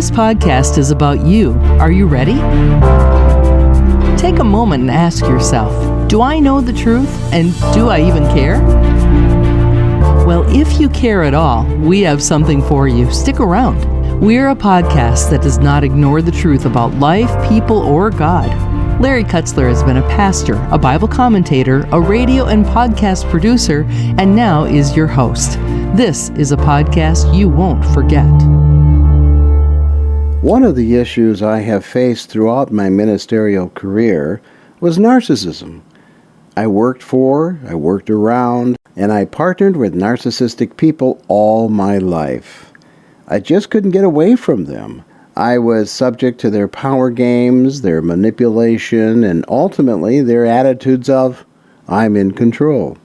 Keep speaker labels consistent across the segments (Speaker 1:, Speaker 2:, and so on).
Speaker 1: This podcast is about you. Are you ready? Take a moment and ask yourself, do I know the truth, and do I even care? Well, if you care at all, we have something for you. Stick around. We're a podcast that does not ignore the truth about life, people, or God. Larry Kutzler has been a pastor, a Bible commentator, a radio and podcast producer, and now is your host. This is a podcast you won't forget.
Speaker 2: One of the issues I have faced throughout my ministerial career was narcissism. I worked around, and I partnered with narcissistic people all my life. I just couldn't get away from them. I was subject to their power games, their manipulation, and ultimately their attitudes of, I'm in control.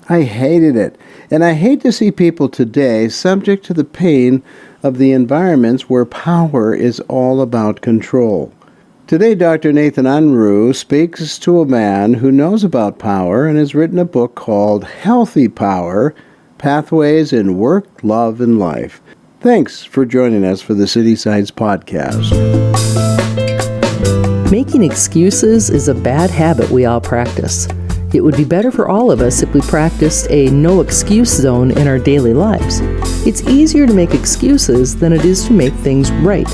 Speaker 2: I hated it, and I hate to see people today subject to the pain of the environments where power is all about control. Today, Dr. Nathan Unruh speaks to a man who knows about power and has written a book called Healthy Power, Pathways in Work, Love, and Life. Thanks for joining us for the City Sides Podcast.
Speaker 1: Making excuses is a bad habit we all practice. It would be better for all of us if we practiced a no-excuse zone in our daily lives. It's easier to make excuses than it is to make things right.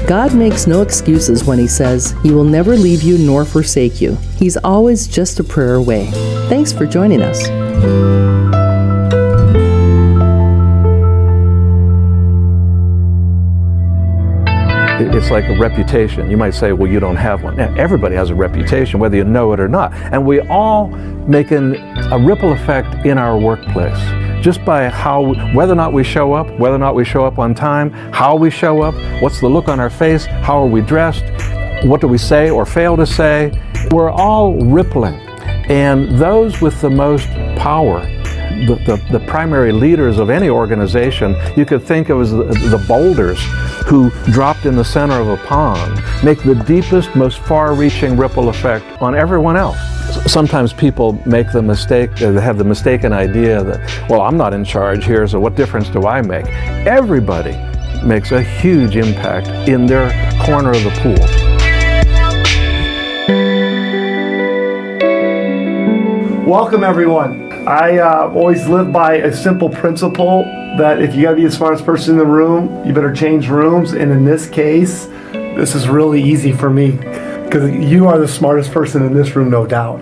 Speaker 1: God makes no excuses when He says He will never leave you nor forsake you. He's always just a prayer away. Thanks for joining us.
Speaker 3: It's like a reputation. You might say, well, you don't have one. Now, everybody has a reputation, whether you know it or not. And we all make a ripple effect in our workplace. Just by whether or not we show up, whether or not we show up on time, how we show up, what's the look on our face, how are we dressed, what do we say or fail to say. We're all rippling. And those with the most power, the primary leaders of any organization, you could think of as the boulders who dropped in the center of a pond, make the deepest, most far-reaching ripple effect on everyone else. Sometimes people make the mistake, they have the mistaken idea that, well, I'm not in charge here, so what difference do I make? Everybody makes a huge impact in their corner of the pool.
Speaker 4: Welcome, everyone. I always live by a simple principle that if you gotta be the smartest person in the room, you better change rooms. And in this case, this is really easy for me because you are the smartest person in this room, no doubt.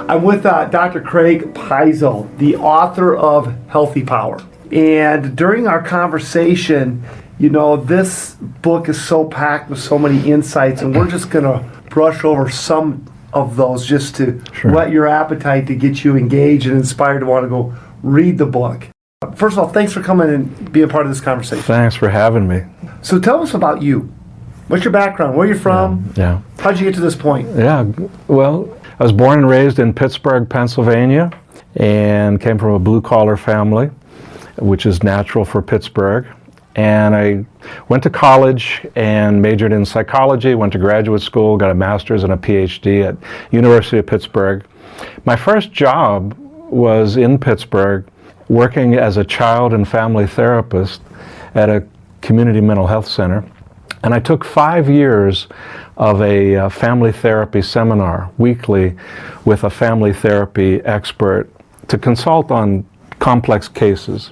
Speaker 4: I'm with Dr. Craig Piso, the author of Healthy Power. And during our conversation, you know, this book is so packed with so many insights, and we're just gonna brush over some of those just to whet your appetite to get you engaged and inspired to want to go read the book. First of all, thanks for coming and being a part of this conversation.
Speaker 3: Thanks for having me.
Speaker 4: So tell us about you. What's your background? Where are you from?
Speaker 3: Yeah.
Speaker 4: How'd you get to this point?
Speaker 3: Yeah, well, I was born and raised in Pittsburgh, Pennsylvania, and came from a blue-collar family, which is natural for Pittsburgh. And I went to college and majored in psychology, went to graduate school, got a master's and a PhD at University of Pittsburgh. My first job was in Pittsburgh, working as a child and family therapist at a community mental health center. And I took 5 years of a family therapy seminar weekly with a family therapy expert to consult on complex cases.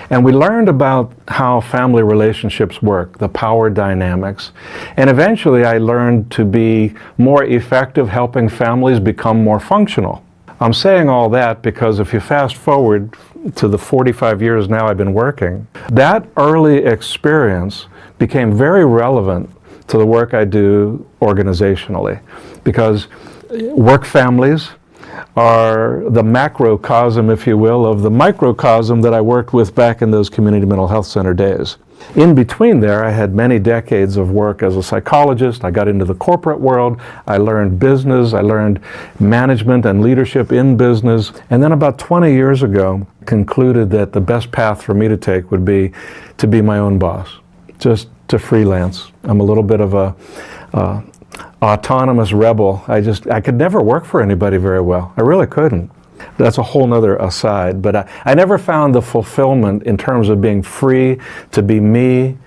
Speaker 3: And we learned about how family relationships work, the power dynamics. And eventually I learned to be more effective helping families become more functional. I'm saying all that because if you fast forward to the 45 years now I've been working, that early experience became very relevant to the work I do organizationally, because work families are the macrocosm, if you will, of the microcosm that I worked with back in those community mental health center days. In between there, I had many decades of work as a psychologist. I got into the corporate world. I learned business. I learned management and leadership in business. And then about 20 years ago, concluded that the best path for me to take would be to be my own boss, just to freelance. I'm a little bit of a autonomous rebel. I could never work for anybody very well. I really couldn't. That's a whole nother aside, but I never found the fulfillment in terms of being free to be me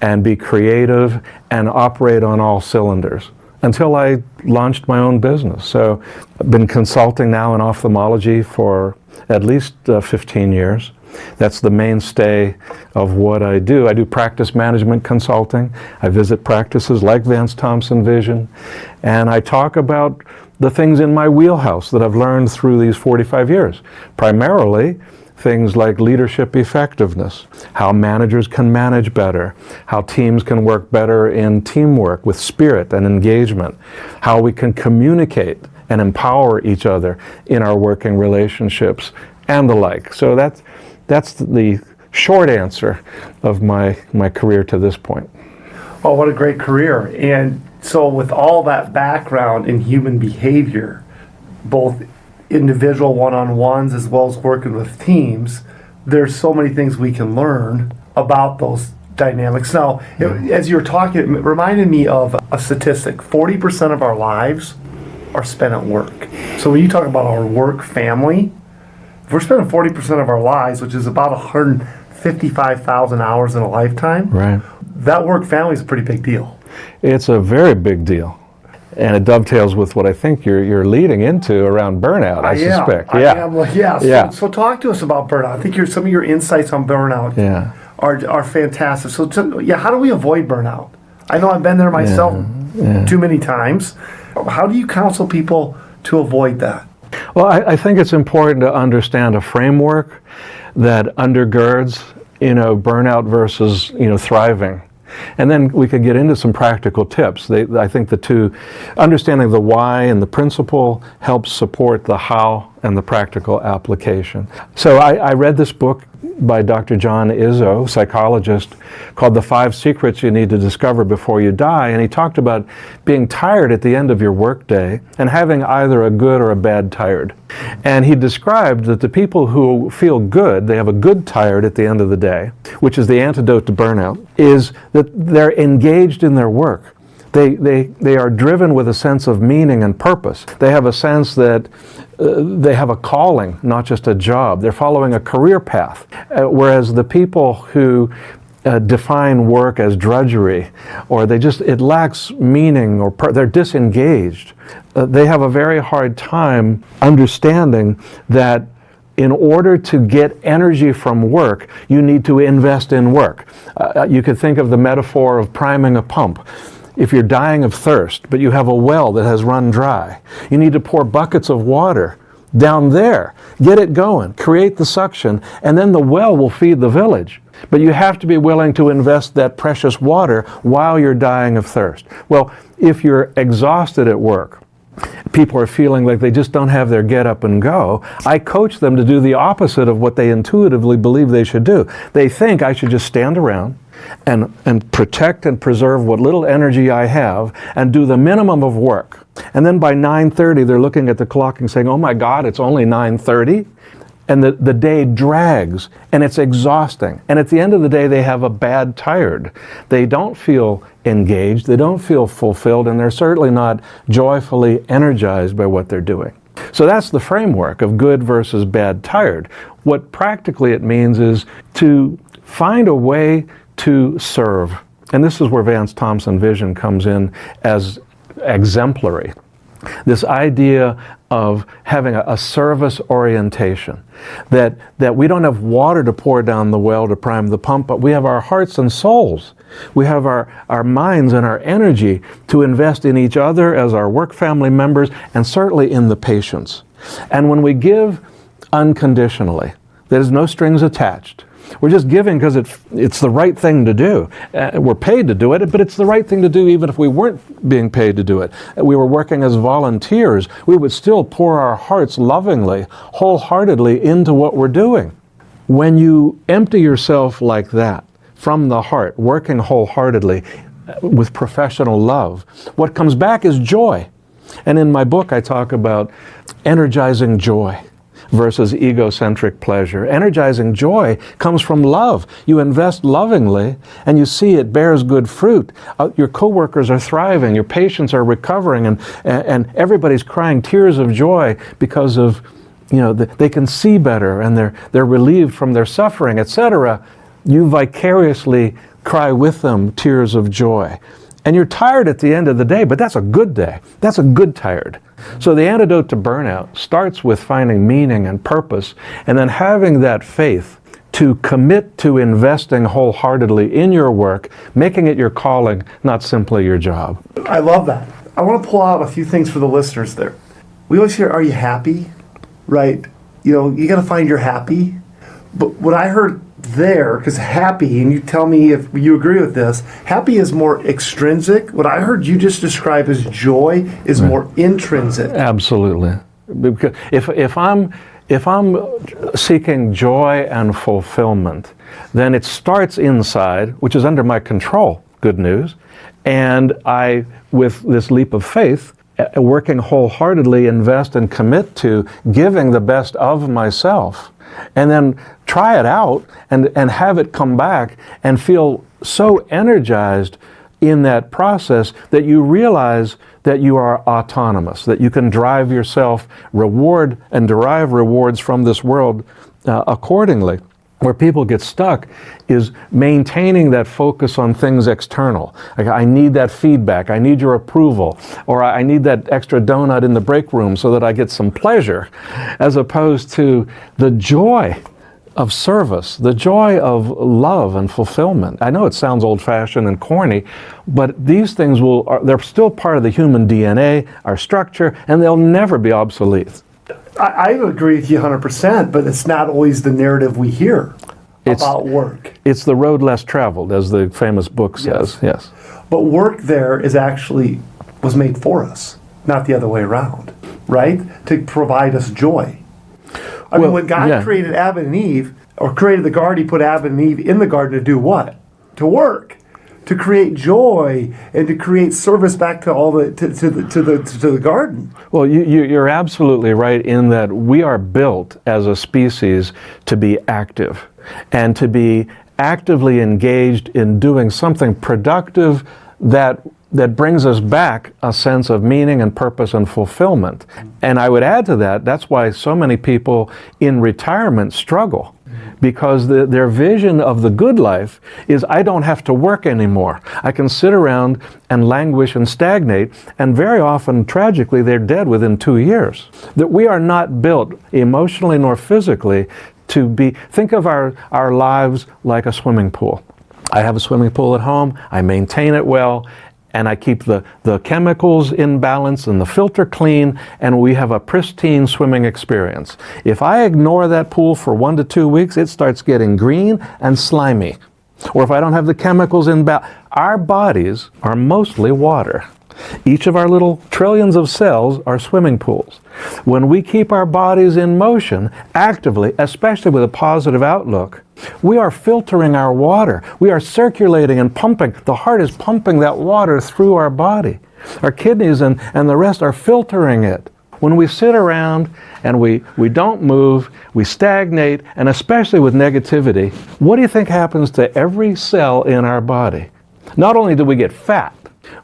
Speaker 3: and be creative and operate on all cylinders until I launched my own business. So I've been consulting now in ophthalmology for at least 15 years. That's the mainstay of what I do. I do practice management consulting. I visit practices like Vance Thompson Vision, and I talk about the things in my wheelhouse that I've learned through these 45 years. Primarily, things like leadership effectiveness, how managers can manage better, how teams can work better in teamwork with spirit and engagement, how we can communicate and empower each other in our working relationships, and the like. So that's the short answer of my career to this point.
Speaker 4: Oh, what a great career. And so with all that background in human behavior, both individual one-on-ones as well as working with teams, there's so many things we can learn about those dynamics. Now, as you were talking, it reminded me of a statistic. 40% of our lives are spent at work. So when you talk about our work family, if we're spending 40% of our lives, which is about 155,000 hours in a lifetime,
Speaker 3: Right.
Speaker 4: that work family is a pretty big deal.
Speaker 3: It's a very big deal. And it dovetails with what I think you're leading into around burnout, I suspect.
Speaker 4: I am. Well, yeah.
Speaker 3: Yeah.
Speaker 4: So talk to us about burnout. I think some of your insights on burnout
Speaker 3: Yeah.
Speaker 4: are fantastic. So how do we avoid burnout? I know I've been there myself too many times. How do you counsel people to avoid that?
Speaker 3: Well, I think it's important to understand a framework that undergirds, burnout versus, thriving. And then we could get into some practical tips. I think the two, understanding the why and the principle helps support the how and the practical application. So I read this book by Dr. John Izzo, psychologist, called The 5 Secrets You Need to Discover Before You Die. And he talked about being tired at the end of your workday and having either a good or a bad tired. And he described that the people who feel good, they have a good tired at the end of the day, which is the antidote to burnout, is that they're engaged in their work. They are driven with a sense of meaning and purpose. They have a sense that they have a calling, not just a job. They're following a career path. Whereas the people who define work as drudgery, or it lacks meaning, or they're disengaged, they have a very hard time understanding that in order to get energy from work, you need to invest in work. You could think of the metaphor of priming a pump. If you're dying of thirst, but you have a well that has run dry, you need to pour buckets of water down there, get it going, create the suction, and then the well will feed the village. But you have to be willing to invest that precious water while you're dying of thirst. Well, if you're exhausted at work, people are feeling like they just don't have their get up and go, I coach them to do the opposite of what they intuitively believe they should do. They think I should just stand around and protect and preserve what little energy I have and do the minimum of work. And then by 9:30 they're looking at the clock and saying, oh my God, it's only 9:30. And the day drags and it's exhausting. And at the end of the day they have a bad tired. They don't feel engaged, they don't feel fulfilled, and they're certainly not joyfully energized by what they're doing. So that's the framework of good versus bad tired. What practically it means is to find a way to serve. And this is where Vance Thompson Vision comes in as exemplary. This idea of having a service orientation, that we don't have water to pour down the well to prime the pump, but we have our hearts and souls. We have our minds and our energy to invest in each other as our work family members, and certainly in the patients. And when we give unconditionally, there's no strings attached. We're just giving because it's the right thing to do. We're paid to do it, but it's the right thing to do even if we weren't being paid to do it. We were working as volunteers. We would still pour our hearts lovingly, wholeheartedly into what we're doing. When you empty yourself like that, from the heart, working wholeheartedly with professional love, what comes back is joy. And in my book, I talk about energizing joy versus egocentric pleasure. Energizing joy comes from love. You invest lovingly and you see it bears good fruit. Your coworkers are thriving, your patients are recovering, and everybody's crying tears of joy because of, they can see better and they're relieved from their suffering, etc. You vicariously cry with them tears of joy. And you're tired at the end of the day, but that's a good day. That's a good tired. So the antidote to burnout starts with finding meaning and purpose, and then having that faith to commit to investing wholeheartedly in your work, making it your calling, not simply your job.
Speaker 4: I love that. I want to pull out a few things for the listeners there. We always hear, are you happy? Right? You know, you got to find your happy. But what I heard there, because happy, and you tell me if you agree with this, happy is more extrinsic. What I heard you just describe as joy is more intrinsic.
Speaker 3: Absolutely. Because if I'm seeking joy and fulfillment, then it starts inside, which is under my control, good news, and I, with this leap of faith, working wholeheartedly, invest and commit to giving the best of myself, and then try it out and have it come back and feel so energized in that process that you realize that you are autonomous, that you can drive yourself, reward and derive rewards from this world accordingly. Where people get stuck is maintaining that focus on things external. Like, I need that feedback, I need your approval, or I need that extra donut in the break room so that I get some pleasure, as opposed to the joy of service, the joy of love and fulfillment. I know it sounds old-fashioned and corny, but these things they're still part of the human DNA, our structure, and they'll never be obsolete.
Speaker 4: I agree with you 100%, but it's not always the narrative we hear about work.
Speaker 3: It's the road less traveled, as the famous book says. Yes.
Speaker 4: But work there was made for us, not the other way around, right? To provide us joy. I mean, when God created Adam and Eve, or created the garden, he put Adam and Eve in the garden to do what? To work. To create joy and to create service back to all to the garden.
Speaker 3: Well, you're absolutely right in that we are built as a species to be active and to be actively engaged in doing something productive that brings us back a sense of meaning and purpose and fulfillment. And I would add to that, that's why so many people in retirement struggle. Because their vision of the good life is, I don't have to work anymore. I can sit around and languish and stagnate, and very often, tragically, they're dead within 2 years. That we are not built emotionally nor physically to think of our lives like a swimming pool. I have a swimming pool at home, I maintain it well, and I keep the chemicals in balance and the filter clean, and we have a pristine swimming experience. If I ignore that pool for 1 to 2 weeks, it starts getting green and slimy. Or if I don't have the chemicals in balance, our bodies are mostly water. Each of our little trillions of cells are swimming pools. When we keep our bodies in motion actively, especially with a positive outlook, we are filtering our water. We are circulating and pumping. The heart is pumping that water through our body. Our kidneys and the rest are filtering it. When we sit around and we don't move, we stagnate, and especially with negativity, what do you think happens to every cell in our body? Not only do we get fat,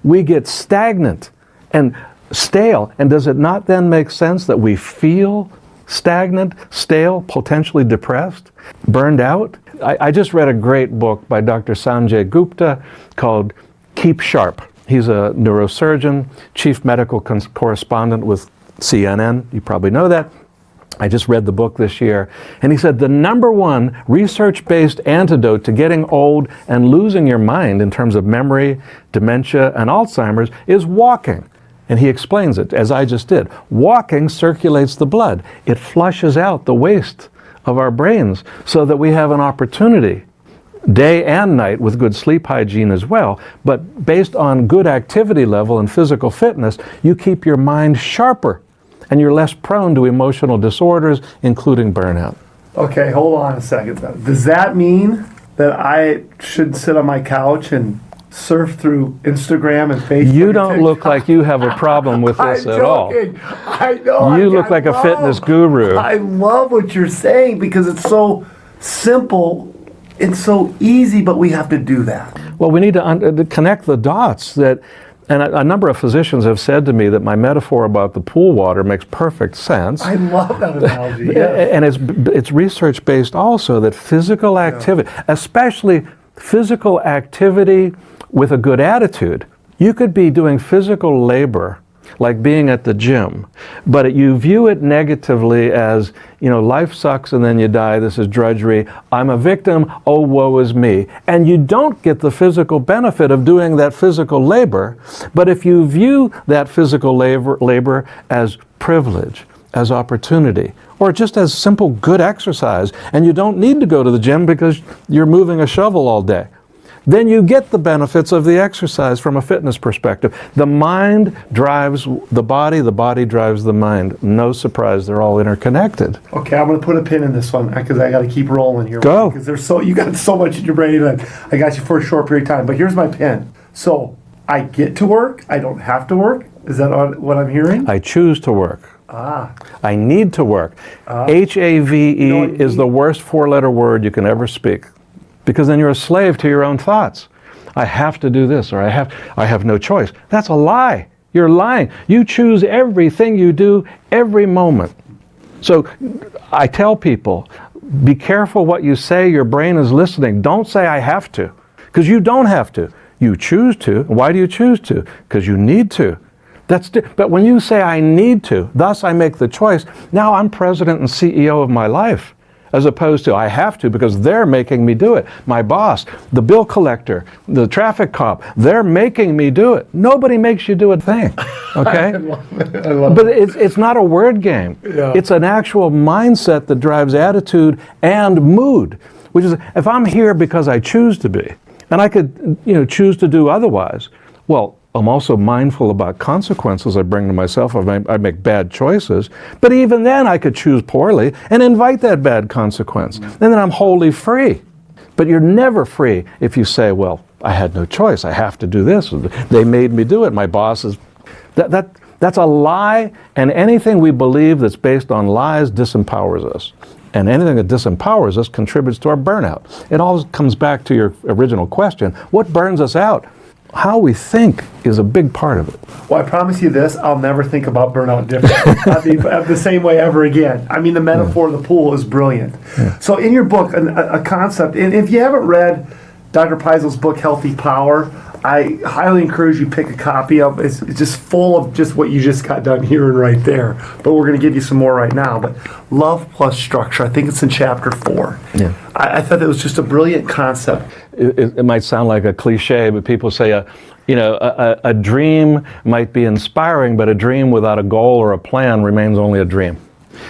Speaker 3: we get stagnant and stale. And does it not then make sense that we feel stagnant, stale, potentially depressed, burned out? I just read a great book by Dr. Sanjay Gupta called Keep Sharp. He's a neurosurgeon, chief medical correspondent with CNN. You probably know that. I just read the book this year, and he said the number one research-based antidote to getting old and losing your mind in terms of memory, dementia, and Alzheimer's is walking. And he explains it, as I just did. Walking circulates the blood. It flushes out the waste of our brains so that we have an opportunity, day and night, with good sleep hygiene as well, but based on good activity level and physical fitness, you keep your mind sharper and you're less prone to emotional disorders, including burnout.
Speaker 4: Okay, hold on a second though. Does that mean that I should sit on my couch and surf through Instagram and Facebook?
Speaker 3: You don't look like you have a problem with this at all.
Speaker 4: I know.
Speaker 3: You look like a fitness guru.
Speaker 4: I love what you're saying because it's so simple. It's so easy, but we have to do that.
Speaker 3: Well, we need to connect the dots. And a number of physicians have said to me that my metaphor about the pool water makes perfect sense.
Speaker 4: I love that analogy, yes.
Speaker 3: And it's research-based also, that physical activity, especially physical activity with a good attitude. You could be doing physical labor, like being at the gym, but you view it negatively as, life sucks and then you die, this is drudgery, I'm a victim, oh woe is me. And you don't get the physical benefit of doing that physical labor, but if you view that physical labor as privilege, as opportunity, or just as simple good exercise, and you don't need to go to the gym because you're moving a shovel all day, then you get the benefits of the exercise from a fitness perspective. The mind drives the body drives the mind. No surprise, they're all interconnected.
Speaker 4: Okay, I'm going to put a pin in this one because I got to keep rolling here.
Speaker 3: Go.
Speaker 4: Because you got so much in your brain that I got you for a short period of time. But here's my pin. So I get to work. I don't have to work. Is that what I'm hearing?
Speaker 3: I choose to work. I need to work. HAVE is the worst four-letter word you can ever speak. Because then you're a slave to your own thoughts. I have to do this, or I have no choice. That's a lie. You're lying. You choose everything you do every moment. So I tell people, be careful what you say. Your brain is listening. Don't say I have to, because you don't have to. You choose to. Why do you choose to? Because you need to. But when you say I need to, thus I make the choice, now I'm president and CEO of my life. As opposed to I have to because they're making me do it. My boss, the bill collector, the traffic cop, they're making me do it. Nobody makes you do a thing, okay?
Speaker 4: I love
Speaker 3: But it's not a word game.
Speaker 4: Yeah.
Speaker 3: It's an actual mindset that drives attitude and mood, which is if I'm here because I choose to be, and I could choose to do otherwise, well, I'm also mindful about consequences I bring to myself. I make bad choices, but even then I could choose poorly and invite that bad consequence. And then I'm wholly free. But you're never free if you say, well, I had no choice. I have to do this. They made me do it. My boss is... That's a lie, and anything we believe that's based on lies disempowers us. And anything that disempowers us contributes to our burnout. It all comes back to your original question. What burns us out? How we think is a big part of it.
Speaker 4: Well, I promise you this, I'll never think about burnout differently. The same way ever again. I mean, the metaphor of the pool is brilliant. Yeah. So in your book, a concept, and if you haven't read Dr. Piso's book, Healthy Power, I highly encourage you pick a copy of it. It's just full of just what you just got done hearing right there. But we're going to give you some more right now. But love plus structure, I think it's in chapter 4. Yeah. I thought that was just a brilliant concept.
Speaker 3: It might sound like a cliche, but people say a dream might be inspiring, but a dream without a goal or a plan remains only a dream.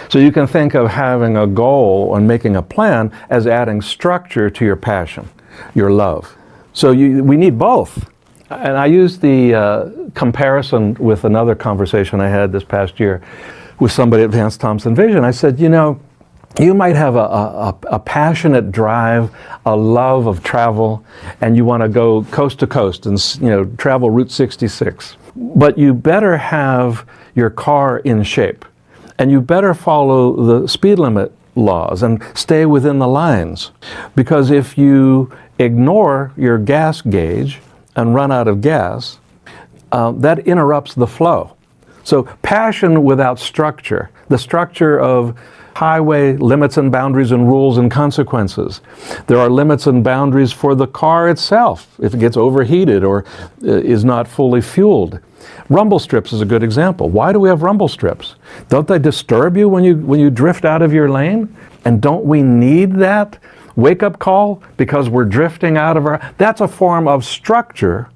Speaker 3: So you can think of having a goal and making a plan as adding structure to your passion, your love. So we need both. And I used the comparison with another conversation I had this past year with somebody at Vance Thompson Vision. I said, you might have a passionate drive, a love of travel, and you want to go coast to coast and travel Route 66. But you better have your car in shape, and you better follow the speed limit laws and stay within the lines. Because if you ignore your gas gauge and run out of gas, that interrupts the flow. So passion without structure, the structure of highway limits and boundaries and rules and consequences. There are limits and boundaries for the car itself if it gets overheated or is not fully fueled. Rumble strips is a good example. Why do we have rumble strips? Don't they disturb you when you drift out of your lane? And don't we need that wake-up call because we're drifting out of our... That's a form of structure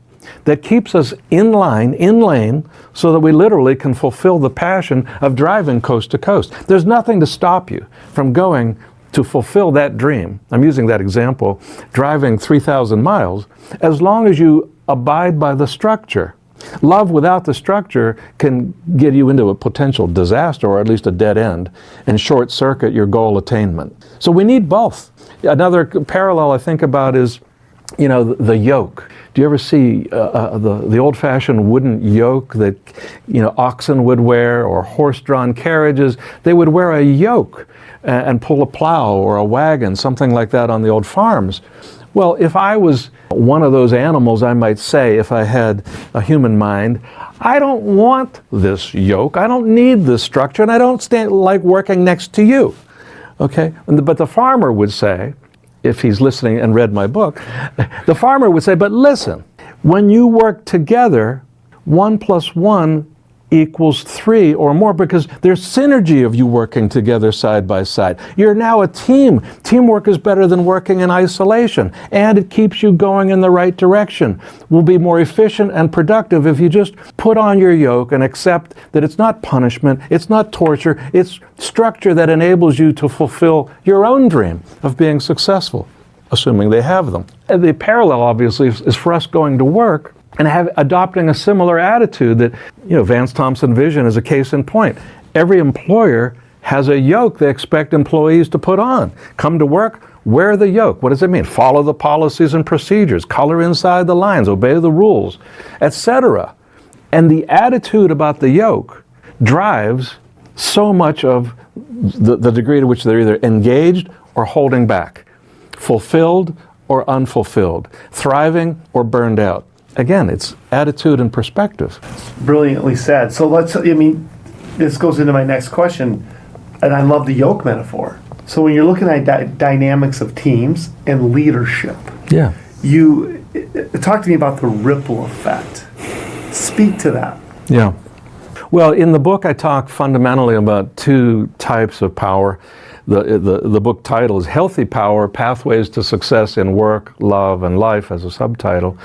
Speaker 3: that keeps us in line, in lane, so that we literally can fulfill the passion of driving coast to coast. There's nothing to stop you from going to fulfill that dream. I'm using that example, driving 3,000 miles, as long as you abide by the structure. Love without the structure can get you into a potential disaster, or at least a dead end, and short circuit your goal attainment. So we need both. Another parallel I think about is, the yoke. Do you ever see the old-fashioned wooden yoke that oxen would wear, or horse-drawn carriages? They would wear a yoke and pull a plow or a wagon, something like that on the old farms. Well, if I was one of those animals, I might say, if I had a human mind, I don't want this yoke, I don't need this structure, and I don't like working next to you. Okay? But the farmer would say, if he's listening and read my book, the farmer would say, but listen, when you work together, 1 + 1 equals 3 or more, because there's synergy of you working together side by side. You're now a team. Teamwork is better than working in isolation, and it keeps you going in the right direction. We'll be more efficient and productive if you just put on your yoke and accept that it's not punishment, it's not torture, it's structure that enables you to fulfill your own dream of being successful, assuming they have them. And the parallel, obviously, is for us going to work and adopting a similar attitude that, Vance Thompson Vision is a case in point. Every employer has a yoke they expect employees to put on. Come to work, wear the yoke. What does it mean? Follow the policies and procedures, color inside the lines, obey the rules, etc. And the attitude about the yoke drives so much of the degree to which they're either engaged or holding back, fulfilled or unfulfilled, thriving or burned out. Again, it's attitude and perspective.
Speaker 4: Brilliantly said. So this goes into my next question, and I love the yoke metaphor. So when you're looking at dynamics of teams and leadership,
Speaker 3: yeah,
Speaker 4: you talk to me about the ripple effect. Speak to that.
Speaker 3: Yeah. Well, in the book, I talk fundamentally about 2 types of power. The book title is Healthy Power, Pathways to Success in Work, Love, and Life as a subtitle.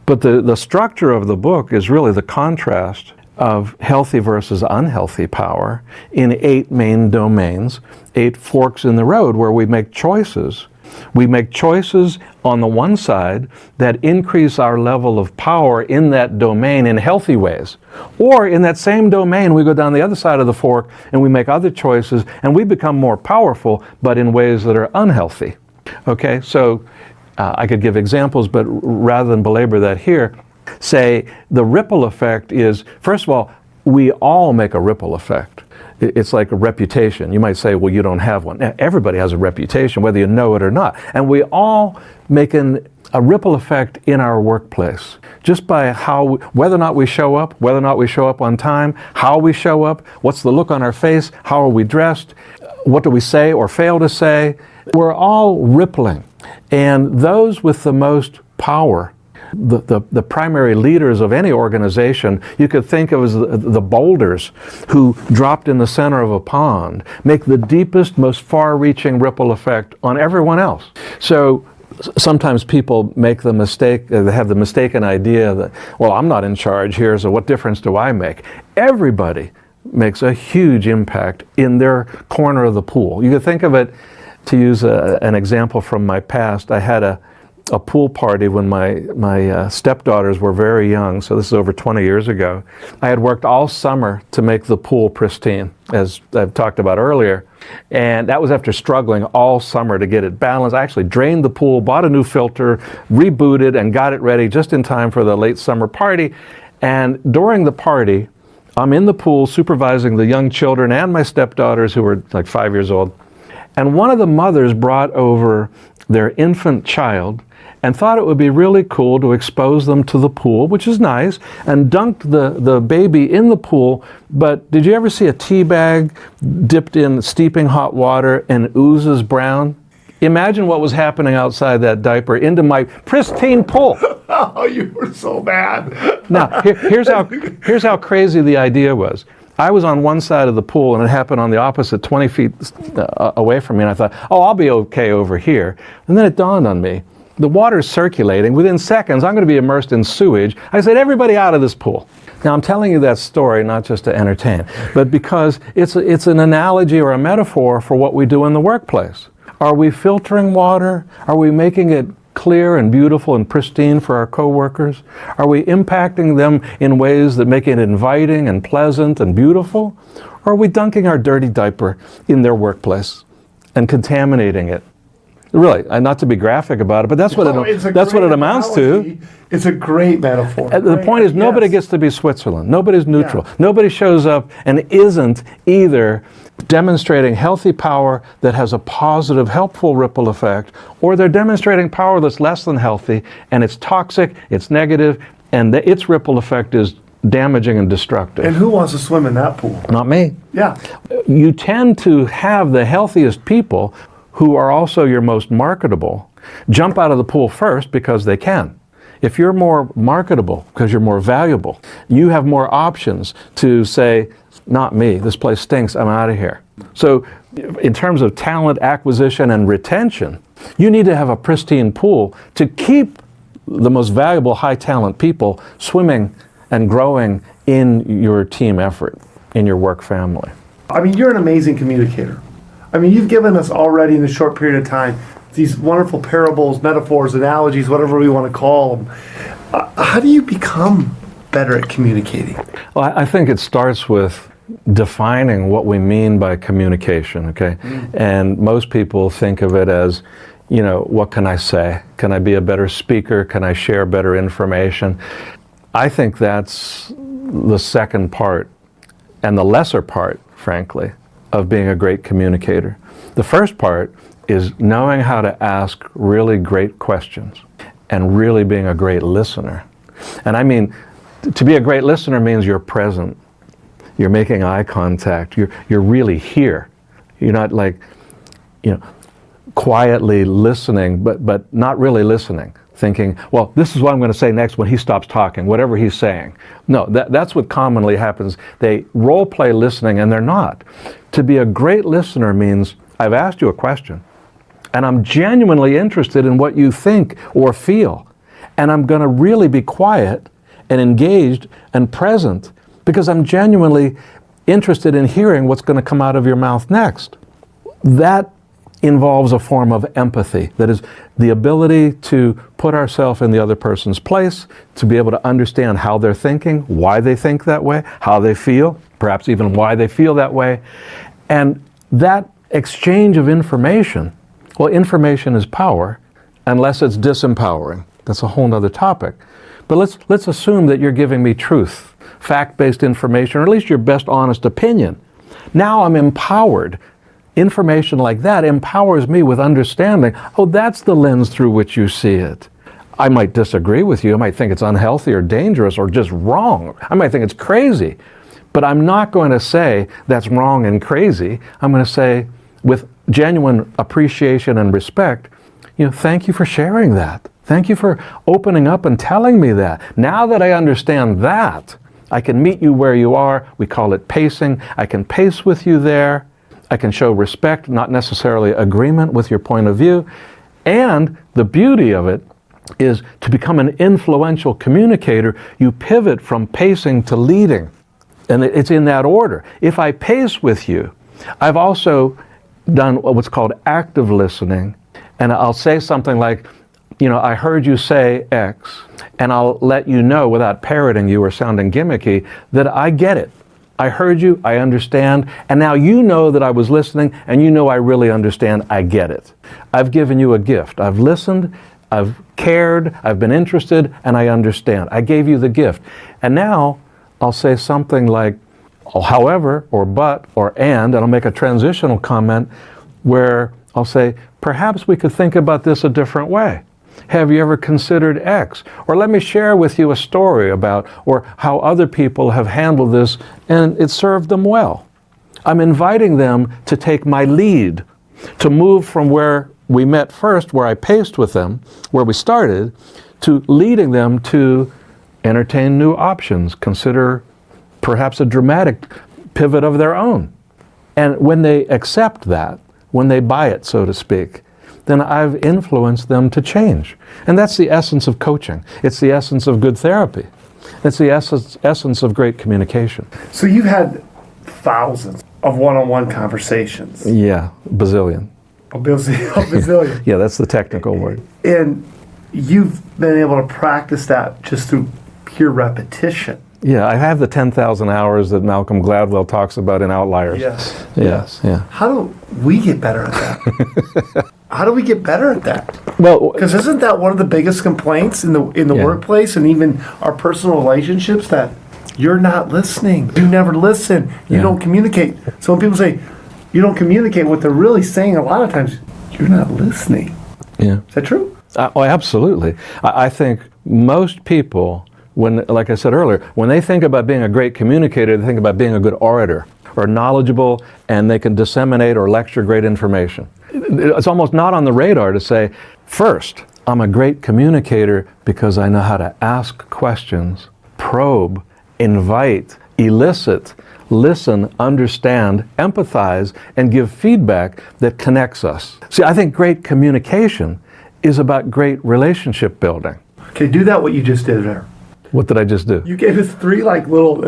Speaker 3: But the structure of the book is really the contrast of healthy versus unhealthy power in 8 main domains, 8 forks in the road where we make choices. We make choices on the one side that increase our level of power in that domain in healthy ways. Or in that same domain, we go down the other side of the fork and we make other choices and we become more powerful, but in ways that are unhealthy. Okay, so I could give examples, but rather than belabor that here, say the ripple effect is, first of all, we all make a ripple effect. It's like a reputation. You might say, well, you don't have one. Everybody has a reputation, whether you know it or not. And we all make a ripple effect in our workplace, just by whether or not we show up, whether or not we show up on time, how we show up, what's the look on our face, how are we dressed, what do we say or fail to say. We're all rippling. And those with the most power, the primary leaders of any organization, you could think of as the boulders who, dropped in the center of a pond, make the deepest, most far-reaching ripple effect on everyone else. So sometimes people make the mistake, they have the mistaken idea that, well, I'm not in charge here, so what difference do I make? Everybody makes a huge impact in their corner of the pool. You could think of it, to use an example from my past, I had a pool party when my stepdaughters were very young, so this is over 20 years ago. I had worked all summer to make the pool pristine, as I've talked about earlier, and that was after struggling all summer to get it balanced. I actually drained the pool, bought a new filter, rebooted, and got it ready just in time for the late summer party. And during the party, I'm in the pool supervising the young children and my stepdaughters, who were like 5 years old, and one of the mothers brought over their infant child and thought it would be really cool to expose them to the pool, which is nice, and dunked the baby in the pool. But did you ever see a tea bag dipped in steeping hot water and oozes brown? Imagine what was happening outside that diaper into my pristine pool.
Speaker 4: Oh, you were so bad.
Speaker 3: Now, here's how crazy the idea was. I was on one side of the pool and it happened on the opposite 20 feet away from me, and I thought, oh, I'll be okay over here. And then it dawned on me, the water's circulating. Within seconds, I'm going to be immersed in sewage. I said, everybody out of this pool. Now, I'm telling you that story not just to entertain, but because it's an analogy or a metaphor for what we do in the workplace. Are we filtering water? Are we making it clear and beautiful and pristine for our coworkers? Are we impacting them in ways that make it inviting and pleasant and beautiful? Or are we dunking our dirty diaper in their workplace and contaminating it? Really, not to be graphic about it, but that's what it amounts to.
Speaker 4: It's a great metaphor.
Speaker 3: The point is, nobody gets to be Switzerland. Nobody's neutral. Yeah. Nobody shows up and isn't either demonstrating healthy power that has a positive, helpful ripple effect, or they're demonstrating power that's less than healthy, and it's toxic, it's negative, and its ripple effect is damaging and destructive.
Speaker 4: And who wants to swim in that pool?
Speaker 3: Not me.
Speaker 4: Yeah.
Speaker 3: You tend to have the healthiest people who are also your most marketable jump out of the pool first because they can. If you're more marketable because you're more valuable, you have more options to say, not me, this place stinks, I'm out of here. So in terms of talent acquisition and retention, you need to have a pristine pool to keep the most valuable high talent people swimming and growing in your team effort, in your work family.
Speaker 4: I mean, you're an amazing communicator. I mean, you've given us already in a short period of time these wonderful parables, metaphors, analogies, whatever we want to call them. How do you become better at communicating?
Speaker 3: Well, I think it starts with defining what we mean by communication, okay? And most people think of it as, you know, what can I say? Can I be a better speaker? Can I share better information? I think that's the second part, and the lesser part, frankly, of being a great communicator. The first part is knowing how to ask really great questions and really being a great listener. And I mean, to be a great listener means you're present. You're making eye contact. You're really here. You're not like, you know, quietly listening, but not really listening, thinking, well, this is what I'm going to say next when he stops talking, whatever he's saying. No, that's what commonly happens. They role play listening and they're not. To be a great listener means I've asked you a question and I'm genuinely interested in what you think or feel. And I'm going to really be quiet and engaged and present because I'm genuinely interested in hearing what's going to come out of your mouth next. That involves a form of empathy. That is the ability to put ourselves in the other person's place, to be able to understand how they're thinking, why they think that way, how they feel, perhaps even why they feel that way. And that exchange of information, well, information is power unless it's disempowering. That's a whole other topic. But let's assume that you're giving me truth, fact-based information, or at least your best honest opinion. Now I'm empowered. Information like that empowers me with understanding, oh, that's the lens through which you see it. I might disagree with you. I might think it's unhealthy or dangerous or just wrong. I might think it's crazy. But I'm not going to say that's wrong and crazy. I'm going to say, with genuine appreciation and respect, you know, thank you for sharing that. Thank you for opening up and telling me that. Now that I understand that, I can meet you where you are. We call it pacing. I can pace with you there. I can show respect, not necessarily agreement with your point of view. And the beauty of it is to become an influential communicator, you pivot from pacing to leading. And it's in that order. If I pace with you, I've also done what's called active listening. And I'll say something like, you know, I heard you say X, and I'll let you know without parroting you or sounding gimmicky that I get it. I heard you, I understand, and now you know that I was listening, and you know I really understand, I get it. I've given you a gift. I've listened, I've cared, I've been interested, and I understand. I gave you the gift. And now I'll say something like, oh, however, or but, or and I'll make a transitional comment where I'll say, perhaps we could think about this a different way. Have you ever considered X? Or let me share with you a story about, or how other people have handled this and it served them well. I'm inviting them to take my lead, to move from where we met first, where I paced with them, where we started, to leading them to entertain new options, consider perhaps a dramatic pivot of their own. And when they accept that, when they buy it, so to speak, then I've influenced them to change. And that's the essence of coaching. It's the essence of good therapy. It's the essence of great communication.
Speaker 4: So you've had thousands of one-on-one conversations.
Speaker 3: Yeah, bazillion.
Speaker 4: A bazillion.
Speaker 3: Yeah, that's the technical word.
Speaker 4: And you've been able to practice that just through pure repetition.
Speaker 3: Yeah, I have the 10,000 hours that Malcolm Gladwell talks about in Outliers.
Speaker 4: Yes.
Speaker 3: Yes, yeah.
Speaker 4: How do we get better at that? How do we get better at that?
Speaker 3: Well,
Speaker 4: Because isn't that one of the biggest complaints in the
Speaker 3: Yeah.
Speaker 4: workplace and even our personal relationships, that you're not listening. You never listen. You
Speaker 3: Yeah.
Speaker 4: don't communicate. So when people say you don't communicate, what they're really saying a lot of times, you're not listening.
Speaker 3: yeah.
Speaker 4: Is that true?
Speaker 3: Oh, absolutely. I think most people, when, like I said earlier, when they think about being a great communicator, they think about being a good orator or knowledgeable, and they can disseminate or lecture great information. It's almost not on the radar to say, first, I'm a great communicator because I know how to ask questions, probe, invite, elicit, listen, understand, empathize, and give feedback that connects us. See, I think great communication is about great relationship building.
Speaker 4: Okay, do that what you just did there.
Speaker 3: What did I just do?
Speaker 4: You gave us 3 like little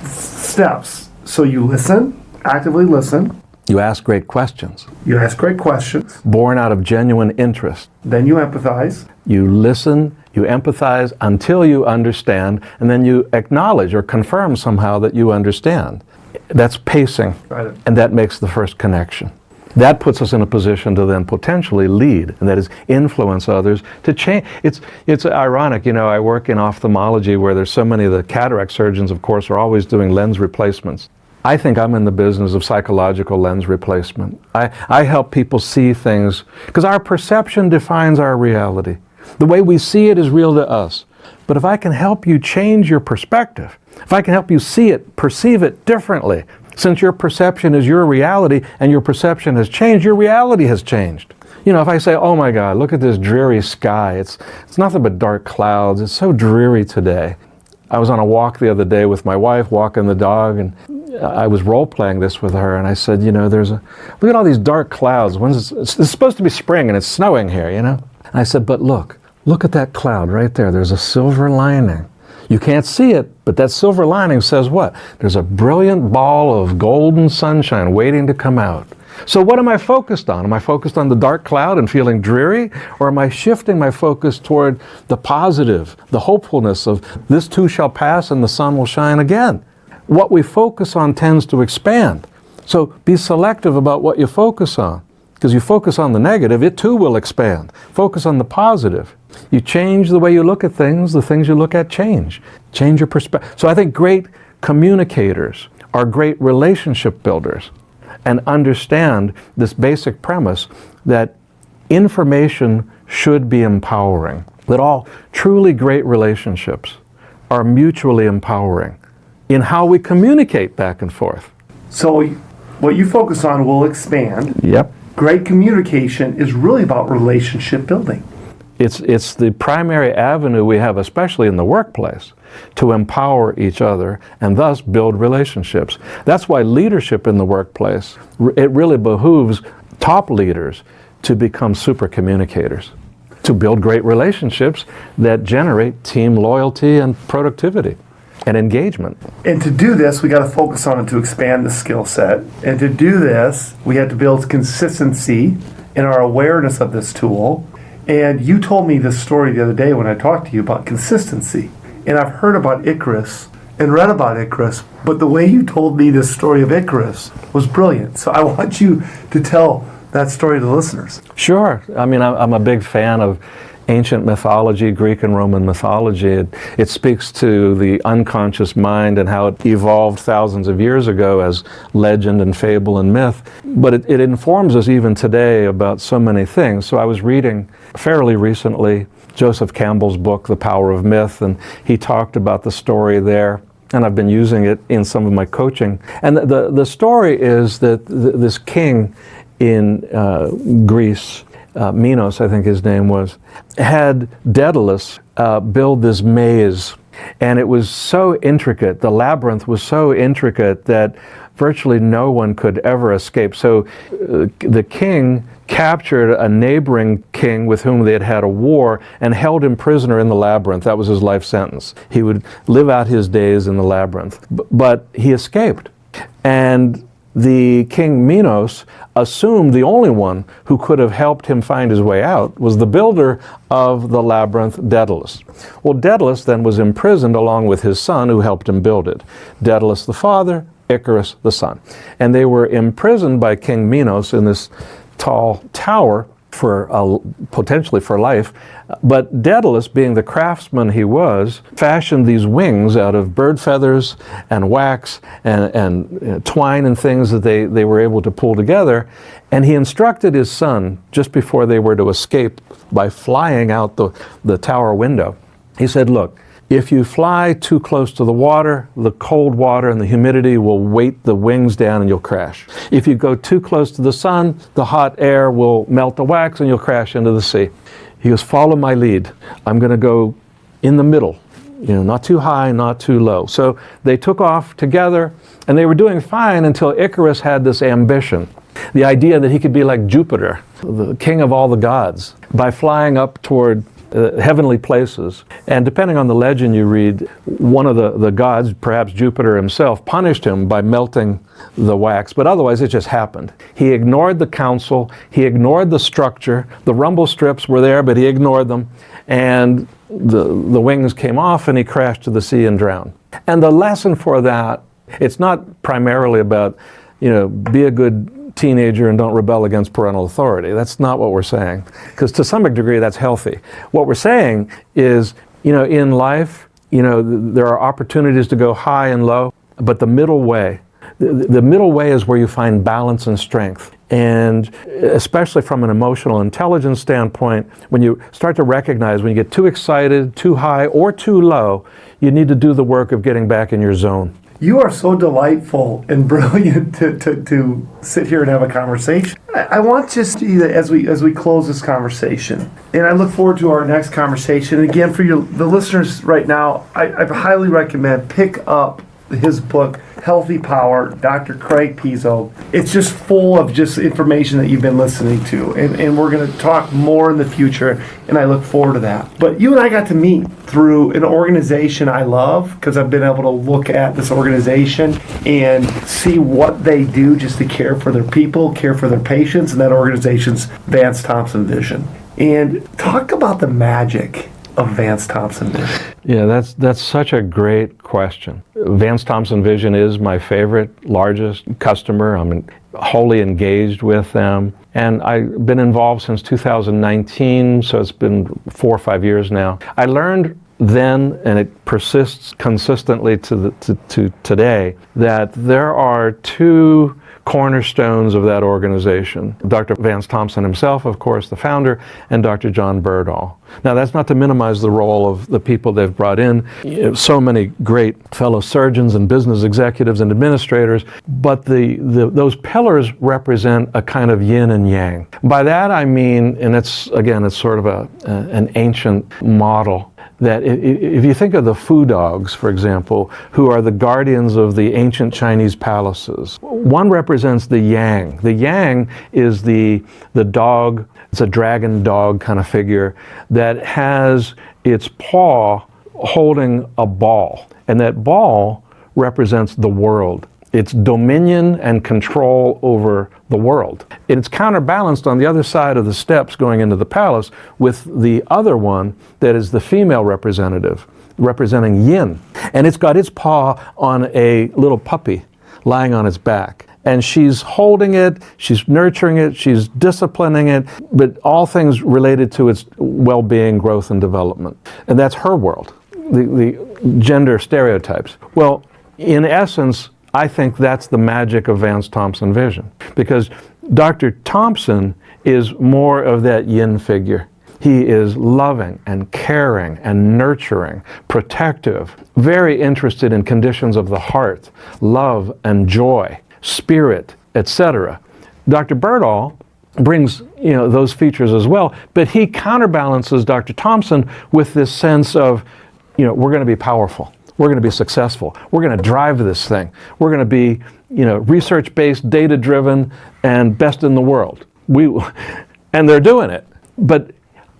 Speaker 4: steps. So you listen, actively listen.
Speaker 3: You ask great questions.
Speaker 4: You ask great questions.
Speaker 3: Born out of genuine interest.
Speaker 4: Then you empathize.
Speaker 3: You listen, you empathize until you understand, and then you acknowledge or confirm somehow that you understand. That's pacing,
Speaker 4: Right.
Speaker 3: and that makes the first connection. That puts us in a position to then potentially lead, and that is influence others to change. It's ironic, I work in ophthalmology where there's so many of the cataract surgeons, of course, are always doing lens replacements. I think I'm in the business of psychological lens replacement. I help people see things, because our perception defines our reality. The way we see it is real to us. But if I can help you change your perspective, if I can help you see it, perceive it differently, since your perception is your reality and your perception has changed, your reality has changed. If I say, oh my God, look at this dreary sky. It's nothing but dark clouds. It's so dreary today. I was on a walk the other day with my wife, walking the dog, and I was role-playing this with her, and I said, look at all these dark clouds. It's supposed to be spring, and it's snowing here, And I said, but look at that cloud right there. There's a silver lining. You can't see it, but that silver lining says what? There's a brilliant ball of golden sunshine waiting to come out. So what am I focused on? Am I focused on the dark cloud and feeling dreary? Or am I shifting my focus toward the positive, the hopefulness of this too shall pass and the sun will shine again? What we focus on tends to expand. So be selective about what you focus on. Because you focus on the negative, it too will expand. Focus on the positive. You change the way you look at things, the things you look at change. Change your perspective. So I think great communicators are great relationship builders and understand this basic premise that information should be empowering. That all truly great relationships are mutually empowering in how we communicate back and forth.
Speaker 4: So what you focus on will expand.
Speaker 3: Yep.
Speaker 4: Great communication is really about relationship building.
Speaker 3: It's the primary avenue we have, especially in the workplace, to empower each other and thus build relationships. That's why leadership in the workplace, it really behooves top leaders to become super communicators, to build great relationships that generate team loyalty and productivity and engagement.
Speaker 4: And to do this, we got to focus on it to expand the skill set. And to do this, we have to build consistency in our awareness of this tool. And you told me this story the other day when I talked to you about consistency. And I've heard about Icarus and read about Icarus, but the way you told me this story of Icarus was brilliant. So I want you to tell that story to the listeners.
Speaker 3: Sure. I mean, I'm a big fan of ancient mythology, Greek and Roman mythology. It speaks to the unconscious mind and how it evolved thousands of years ago as legend and fable and myth. But it informs us even today about so many things. So I was reading fairly recently Joseph Campbell's book, The Power of Myth, and he talked about the story there. And I've been using it in some of my coaching. And the story is that this king in Greece, Minos, I think his name was, had Daedalus build this maze. And it was so intricate, the labyrinth was so intricate that virtually no one could ever escape. So the king captured a neighboring king with whom they had had a war and held him prisoner in the labyrinth. That was his life sentence. He would live out his days in the labyrinth. But he escaped. And the king Minos assumed the only one who could have helped him find his way out was the builder of the labyrinth, Daedalus. Well, Daedalus then was imprisoned along with his son who helped him build it. Daedalus the father, Icarus the son. And they were imprisoned by King Minos in this tall tower for potentially for life. But Daedalus, being the craftsman he was, fashioned these wings out of bird feathers and wax and twine and things that they were able to pull together. And he instructed his son, just before they were to escape by flying out the tower window, he said, look, If you fly too close to the water, the cold water and the humidity will weight the wings down and you'll crash. If you go too close to the sun, the hot air will melt the wax and you'll crash into the sea. He goes, follow my lead. I'm going to go in the middle, not too high, not too low. So they took off together and they were doing fine until Icarus had this ambition. The idea that he could be like Jupiter, the king of all the gods, by flying up toward heavenly places. And depending on the legend you read, one of the gods, perhaps Jupiter himself, punished him by melting the wax, but otherwise it just happened. He ignored the council, he ignored the structure, the rumble strips were there, but he ignored them, and the wings came off and he crashed to the sea and drowned. And the lesson for that, it's not primarily about, be a good teenager and don't rebel against parental authority. That's not what we're saying, because to some degree that's healthy. What we're saying is, in life, there are opportunities to go high and low, but the middle way, the middle way is where you find balance and strength. And especially from an emotional intelligence standpoint, when you start to recognize when you get too excited, too high, or too low, you need to do the work of getting back in your zone.
Speaker 4: You are so delightful and brilliant to sit here and have a conversation. I want to see that as we close this conversation, and I look forward to our next conversation. Again, for the listeners right now, I highly recommend pick up his book, Healthy Power, Dr. Craig Piso. It's just full of just information that you've been listening to, and we're going to talk more in the future, and I look forward to that. But you and I got to meet through an organization I love, because I've been able to look at this organization and see what they do just to care for their people, care for their patients, and that organization's Vance Thompson Vision. And talk about the magic of Vance Thompson Vision.
Speaker 3: Yeah, that's such a great question. Vance Thompson Vision is my favorite, largest customer. I'm wholly engaged with them. And I've been involved since 2019, so it's been 4 or 5 years now. I learned then, and it persists consistently to today, that there are two cornerstones of that organization. Dr. Vance Thompson himself, of course, the founder, and Dr. John Berdahl. Now, that's not to minimize the role of the people they've brought in, so many great fellow surgeons and business executives and administrators, but those pillars represent a kind of yin and yang. By that I mean, and it's sort of an ancient model, that if you think of the Fu dogs, for example, who are the guardians of the ancient Chinese palaces, one represents the yang. The yang is the dog, it's a dragon dog kind of figure that has its paw holding a ball, and that ball represents the world. It's dominion and control over the world. It's counterbalanced on the other side of the steps going into the palace with the other one that is the female representative, representing yin. And it's got its paw on a little puppy lying on its back. And she's holding it, she's nurturing it, she's disciplining it, but all things related to its well-being, growth, and development. And that's her world, the gender stereotypes. Well, in essence, I think that's the magic of Vance Thompson Vision, because Dr. Thompson is more of that yin figure. He is loving and caring and nurturing, protective, very interested in conditions of the heart, love and joy, spirit, etc. Dr. Berdahl brings those features as well, but he counterbalances Dr. Thompson with this sense of, we're going to be powerful. We're going to be successful. We're going to drive this thing. We're going to be, research-based, data-driven, and best in the world. And they're doing it. But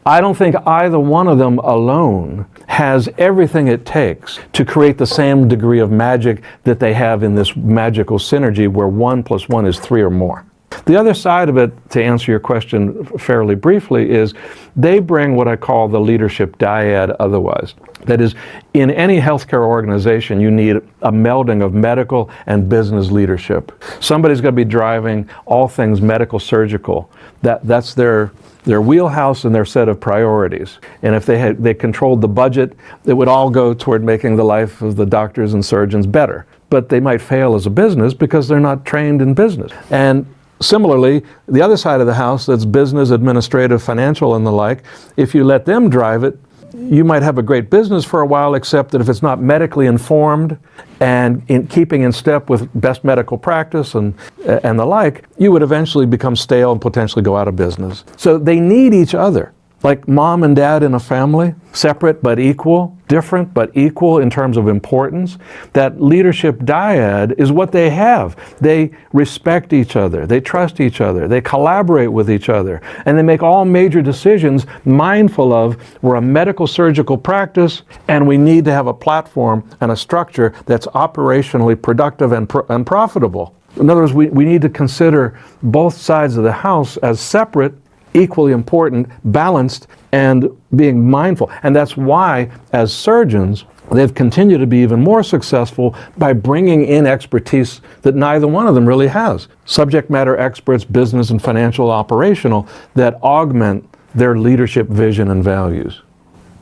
Speaker 3: I don't think either one of them alone has everything it takes to create the same degree of magic that they have in this magical synergy where 1 + 1 is 3 or more. The other side of it, to answer your question fairly briefly, is they bring what I call the leadership dyad otherwise. That is, in any healthcare organization, you need a melding of medical and business leadership. Somebody's going to be driving all things medical surgical. That's their wheelhouse and their set of priorities. And if they controlled the budget, it would all go toward making the life of the doctors and surgeons better. But they might fail as a business because they're not trained in business. And similarly, the other side of the house, that's business, administrative, financial, and the like, if you let them drive it, you might have a great business for a while, except that if it's not medically informed and in keeping in step with best medical practice and the like, you would eventually become stale and potentially go out of business. So they need each other. Like mom and dad in a family, separate but equal, different but equal in terms of importance. That leadership dyad is what they have. They respect each other, they trust each other, they collaborate with each other, and they make all major decisions mindful of we're a medical surgical practice and we need to have a platform and a structure that's operationally productive and profitable. In other words, we need to consider both sides of the house as separate, equally important, balanced, and being mindful. And that's why, as surgeons, they've continued to be even more successful by bringing in expertise that neither one of them really has. Subject matter experts, business and financial, operational, that augment their leadership vision and values.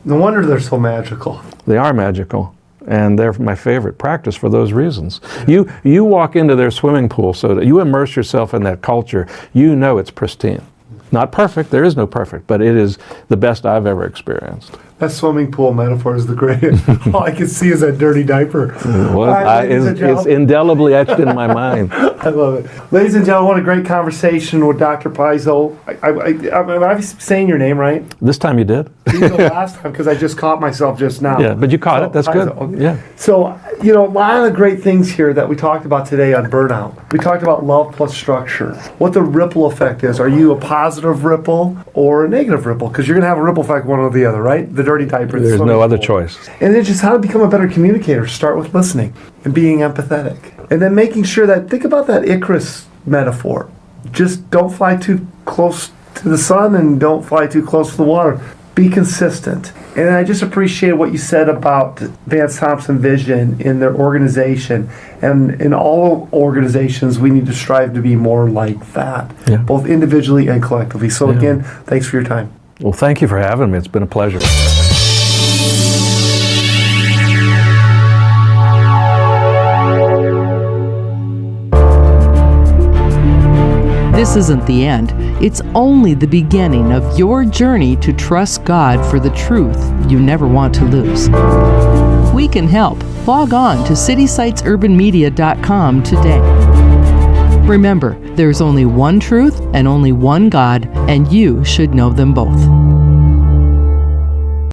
Speaker 4: No wonder they're so magical.
Speaker 3: They are magical. And they're my favorite practice for those reasons. You walk into their swimming pool, so that you immerse yourself in that culture, you know it's pristine. Not perfect, there is no perfect, but it is the best I've ever experienced.
Speaker 4: That swimming pool metaphor is the greatest. All I can see is that dirty diaper.
Speaker 3: It's indelibly etched in my mind.
Speaker 4: I love it. Ladies and gentlemen, what a great conversation with Dr. Piso. Am I saying your name right?
Speaker 3: This time you did.
Speaker 4: The last time, because I just caught myself just now.
Speaker 3: Yeah, but you caught it. That's
Speaker 4: Piso,
Speaker 3: good.
Speaker 4: okay.
Speaker 3: Yeah.
Speaker 4: So, a lot of the great things here that we talked about today on burnout. We talked about love plus structure. What the ripple effect is. Are you a positive ripple or a negative ripple? Because you're going to have a ripple effect one or the other, right? The dirty diaper.
Speaker 3: There's no other choice.
Speaker 4: And then just how to become a better communicator. Start with listening and being empathetic. And then making sure that, think about that Icarus metaphor. Just don't fly too close to the sun and don't fly too close to the water. Be consistent. And I just appreciate what you said about Vance Thompson vision in their organization. And in all organizations, we need to strive to be more like that, both individually and collectively. So again, thanks for your time.
Speaker 3: Well, thank you for having me. It's been a pleasure.
Speaker 1: This isn't the end. It's only the beginning of your journey to trust God for the truth you never want to lose. We can help. Log on to citysitesurbanmedia.com today. Remember, there's only one truth and only one God, and you should know them both.